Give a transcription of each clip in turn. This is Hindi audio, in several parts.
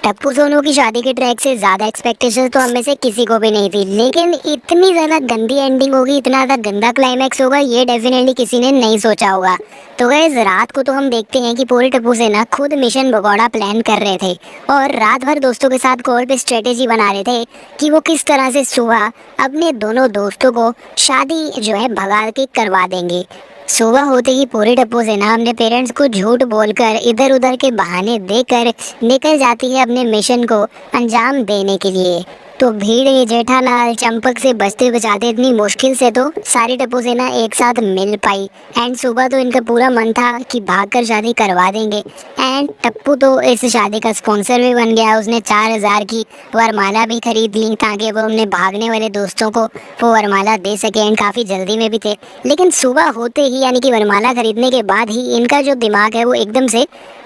टप्पू सोनू की शादी के ट्रैक से ज्यादा एक्सपेक्टेशंस तो हम में से किसी को भी नहीं थी, लेकिन इतनी ज्यादा गंदी एंडिंग होगी, इतना ज्यादा गंदा क्लाइमैक्स होगा, ये डेफिनेटली किसी ने नहीं सोचा होगा। तो गाइस रात को तो हम देखते हैं कि पूरे टप्पू सेना खुद मिशन भगोड़ा प्लान कर रहे थे और रात भर दोस्तों के साथ कॉल पे स्ट्रेटेजी बना रहे थे कि वो किस तरह से सुबह अपने दोनों दोस्तों को शादी जो है भगा के करवा देंगे। सुबह होते ही पूरे टप्पू सेना अपने पेरेंट्स को झूठ बोलकर इधर उधर के बहाने देकर निकल जाती है अपने मिशन को अंजाम देने के लिए। तो भीड़ ये जेठालाल चंपक से बचते बचाते इतनी मुश्किल से तो सारी टप्पू सेना एक साथ मिल पाई। एंड सुबह तो इनका पूरा मन था कि भागकर शादी करवा देंगे। एंड टप्पू तो इस शादी का स्पॉन्सर भी बन गया। उसने 4000 की वरमाला भी खरीद ली ताकि वो अपने भागने वाले दोस्तों को वो वरमाला दे सके। एंड काफ़ी जल्दी में भी थे, लेकिन सुबह होते ही यानी कि वरमाला खरीदने के बाद ही इनका जो दिमाग है वो एकदम से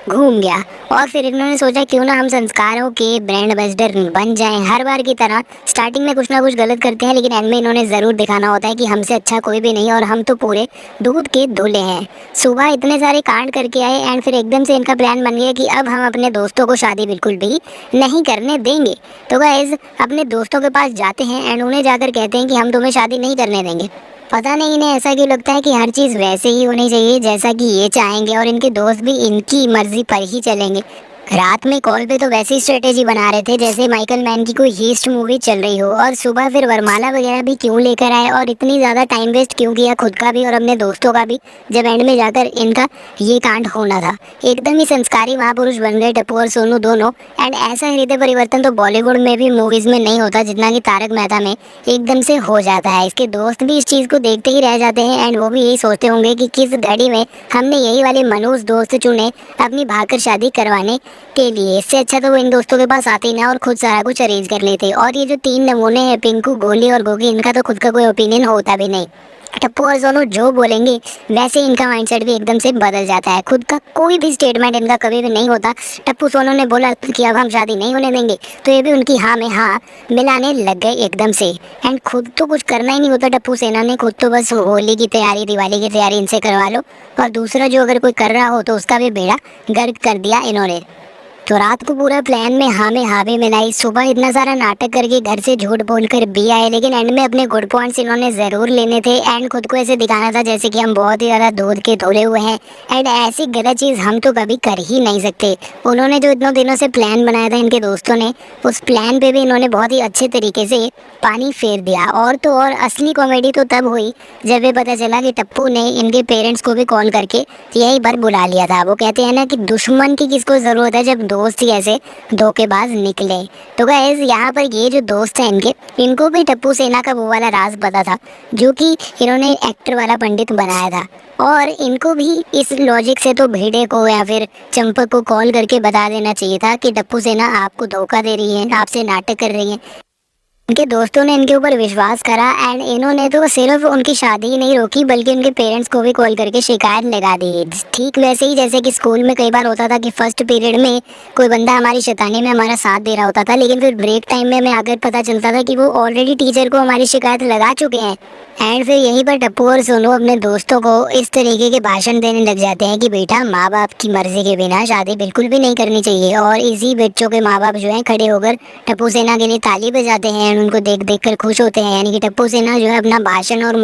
घूम गया और फिर इन्होंने सोचा क्यों ना हम संस्कारों के ब्रांड एम्बेसडर बन जाएं। हर बार की तरह स्टार्टिंग में कुछ ना कुछ गलत करते हैं, लेकिन एंड में इन्होंने ज़रूर दिखाना होता है कि हमसे अच्छा कोई भी नहीं और हम तो पूरे दूध के धुले हैं। सुबह इतने सारे कांड करके आए एंड फिर एकदम से इनका प्लान बन गया कि अब हम अपने दोस्तों को शादी बिल्कुल भी नहीं करने देंगे। तो गाइस अपने दोस्तों के पास जाते हैं एंड उन्हें जाकर कहते हैं कि हम तुम्हें शादी नहीं करने देंगे। पता नहीं इन्हें ऐसा क्यों लगता है कि हर चीज़ वैसे ही होनी चाहिए जैसा कि ये चाहेंगे और इनके दोस्त भी इनकी मर्जी पर ही चलेंगे। रात में कॉल पे तो वैसी स्ट्रेटेजी बना रहे थे जैसे माइकल मैन की कोई हीस्ट मूवी चल रही हो। और सुबह फिर वरमाला वगैरह भी क्यों लेकर आए और इतनी ज़्यादा टाइम वेस्ट क्यों किया खुद का भी और अपने दोस्तों का भी, जब एंड में जाकर इनका ये कांड होना था। एकदम ही संस्कारी महापुरुष बन गए टप्पू और सोनू दोनों। एंड ऐसा हृदय परिवर्तन तो बॉलीवुड में भी मूवीज़ में नहीं होता जितना कि तारक मेहता में एकदम से हो जाता है। इसके दोस्त भी इस चीज़ को देखते ही रह जाते हैं एंड वो भी यही सोचते होंगे कि किस घड़ी में हमने यही वाले मनोज दोस्त चुने अपनी भागकर शादी करवाने के लिए। इससे अच्छा तो वो इन दोस्तों के पास आते ही ना और खुद सारा कुछ अरेंज कर लेते। और ये जो 3 नमूने हैं पिंकू, गोली और गोगी, इनका तो खुद का कोई ओपिनियन होता भी नहीं। टप्पू और सोनू जो बोलेंगे वैसे इनका माइंडसेट भी एकदम से बदल जाता है। खुद का कोई भी स्टेटमेंट इनका कभी भी नहीं होता। टप्पू सोनू ने बोला कि अब हम शादी नहीं होने देंगे तो ये भी उनकी हाँ में हाँ मिलाने लग गए एकदम से। एंड खुद तो कुछ करना ही नहीं होता टप्पू सेना ने, खुद तो बस होली की तैयारी दिवाली की तैयारी इनसे करवा लो और दूसरा जो अगर कोई कर रहा हो तो उसका भी बेड़ा गर्क कर दिया इन्होंने। तो रात को पूरा प्लान में हाँ भी मिलाई। सुबह इतना सारा नाटक करके घर से झूठ बोलकर भी आए, लेकिन एंड में अपने गुड पॉइंट्स इन्होंने ज़रूर लेने थे एंड खुद को ऐसे दिखाना था जैसे कि हम बहुत ही ज़्यादा दूध के धुले हुए हैं। एंड ऐसी गलत चीज़ हम तो कभी कर ही नहीं सकते। उन्होंने जो इतनों दिनों से प्लान बनाया था इनके दोस्तों ने, उस प्लान पे भी इन्होंने बहुत ही अच्छे तरीके से पानी फेर दिया। और तो और असली कॉमेडी तो तब हुई जब ये पता चला कि टप्पू ने इनके पेरेंट्स को भी कॉल करके यही बार बुला लिया था। वो कहते हैं ना कि दुश्मन की किसको ज़रूरत है जब दोस्त ही ऐसे धोखेबाज निकले। तो गाइस यहाँ पर ये जो दोस्त हैं इनको भी टप्पू सेना का वो वाला राज पता था जो कि इन्होंने एक्टर वाला पंडित बनाया था। और इनको भी इस लॉजिक से तो भिड़े को या फिर चंपक को कॉल करके बता देना चाहिए था कि टप्पू सेना आपको धोखा दे रही है, आपसे नाटक कर रही है। उनके दोस्तों ने इनके ऊपर विश्वास करा एंड इन्होंने तो सिर्फ उनकी शादी ही नहीं रोकी बल्कि उनके पेरेंट्स को भी कॉल करके शिकायत लगा दी। ठीक वैसे ही जैसे कि स्कूल में कई बार होता था कि फर्स्ट पीरियड में कोई बंदा हमारी शैतानी में हमारा साथ दे रहा होता था, लेकिन फिर ब्रेक टाइम में हमें आकर पता चलता था कि वो ऑलरेडी टीचर को हमारी शिकायत लगा चुके हैं। एंड फिर यहीं पर टप्पू और सोनू अपने दोस्तों को इस तरीके के भाषण देने लग जाते हैं कि बेटा माँ बाप की मर्जी के बिना शादी बिल्कुल भी नहीं करनी चाहिए। और इसी बच्चों के माँ बाप जो हैं खड़े होकर टप्पू सेना के लिए ताली बजाते हैं, उनको देख देख कर खुश होते हैं। यानी कि टप्पू सेना जो है अपना भाषण और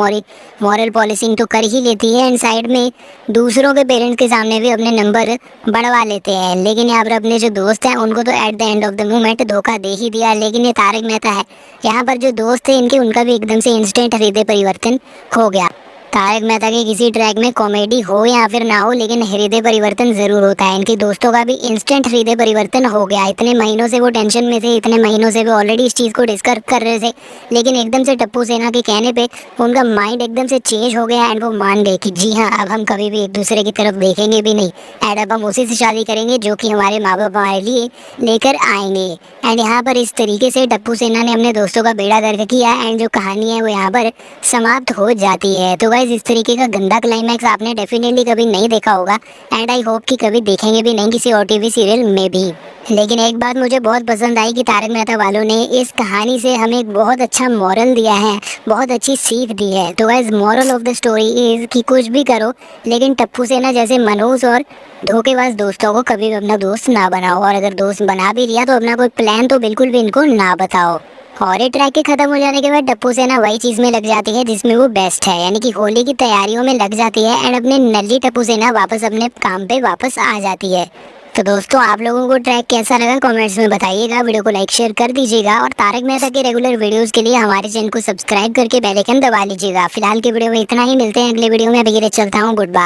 मॉरल पॉलिसिंग तो कर ही लेती है एंड साइड में दूसरों के पेरेंट्स के सामने भी अपने नंबर बढ़वा लेते हैं। लेकिन यहाँ पर अपने जो दोस्त हैं उनको तो at the end of the moment धोखा दे ही दिया। लेकिन ये तारक मेहता है, यहाँ पर जो दोस्त थे इनके उनका भी एकदम से इंस्टेंट हृदय परिवर्तन हो गया। तारक मेहता के किसी ट्रैक में कॉमेडी हो या फिर ना हो, लेकिन हृदय परिवर्तन ज़रूर होता है। इनके दोस्तों का भी इंस्टेंट हृदय परिवर्तन हो गया। इतने महीनों से वो टेंशन में थे, इतने महीनों से वो ऑलरेडी इस चीज़ को डिस्कस कर रहे थे, लेकिन एकदम से टप्पू सेना के कहने पे उनका माइंड एकदम से चेंज हो गया एंड वो मान गए कि जी हाँ अब हम कभी भी एक दूसरे की तरफ देखेंगे भी नहीं एंड अब हम उसी से शादी करेंगे जो कि हमारे माँ बाप हमारे लिए लेकर आएंगे। एंड यहाँ पर इस तरीके से टप्पू सेना ने अपने दोस्तों का बेड़ा गर्क किया एंड जो कहानी है वो यहाँ पर समाप्त हो जाती है। तो गाइस इस तरीके का गंदा क्लाइमैक्स आपने डेफिनेटली कभी नहीं देखा होगा एंड आई होप कि कभी देखेंगे भी नहीं किसी ओटीवी सीरियल में भी। लेकिन एक बात मुझे बहुत पसंद आई कि तारक मेहता वालों ने इस कहानी से हमें एक बहुत अच्छा मॉरल दिया है, बहुत अच्छी सीख दी है। तो guys moral of the story is कि कुछ भी करो लेकिन टप्पू सेना जैसे मनहूस और धोखेबाज दोस्तों को कभी भी अपना दोस्त ना बनाओ, और अगर दोस्त बना भी लिया तो अपना कोई प्लान तो बिल्कुल भी इनको ना बताओ। और ये ट्रैक के खत्म हो जाने के बाद टप्पू सेना वही चीज में लग जाती है जिसमें वो बेस्ट है, यानी कि होली की तैयारियों में लग जाती है एंड अपने नल्ली टप्पू सेना वापस अपने काम पे वापस आ जाती है। तो दोस्तों आप लोगों को ट्रैक कैसा लगा कमेंट्स में बताइएगा, वीडियो को लाइक शेयर कर दीजिएगा और तारक मेहता के रेगुलर वीडियोस के लिए हमारे चैनल को सब्सक्राइब करके बेल आइकन दबा लीजिएगा। फिलहाल के वीडियो में इतना ही, मिलते हैं अगले वीडियो में। अभी के लिए चलता हूँ, गुड बाय।